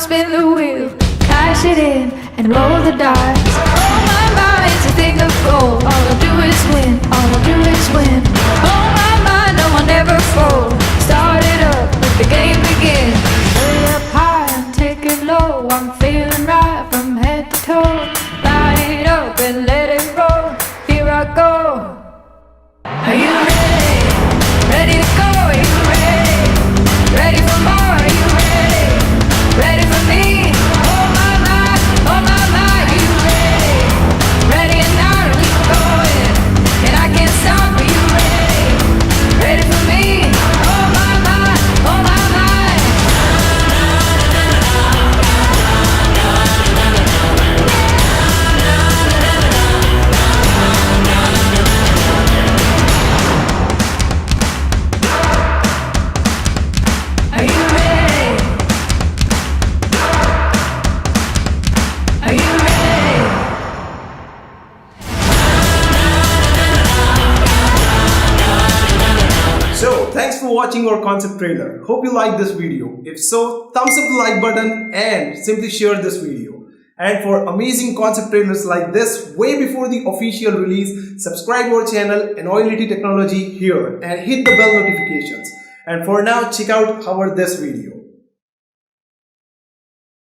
spin the wheel, cash it in and roll the dice. Oh my, it's a thing of gold. All I do is win, all I do is win. Oh my, no one ever fold. Start it up, let the game begin. Way up high and take it low. I'm feeling right from head to toe. Light it up and let it roll. Here I go. Are you ready? Ready to go? Are you ready? Ready for more? Are you ready? Ready for me? Oh my, oh my, are you ready? Ready and now to keep going, and I can't stop. Are you ready? Ready for me? Oh my, oh my. Are you ready? Are you ready? So, thanks for watching our concept trailer. Hope you liked this video. If so, thumbs up the like button and simply share this video. And for amazing concept trailers like this way before the official release, subscribe our channel Anoility Technology here and hit the bell notifications. And for now, check out our this video.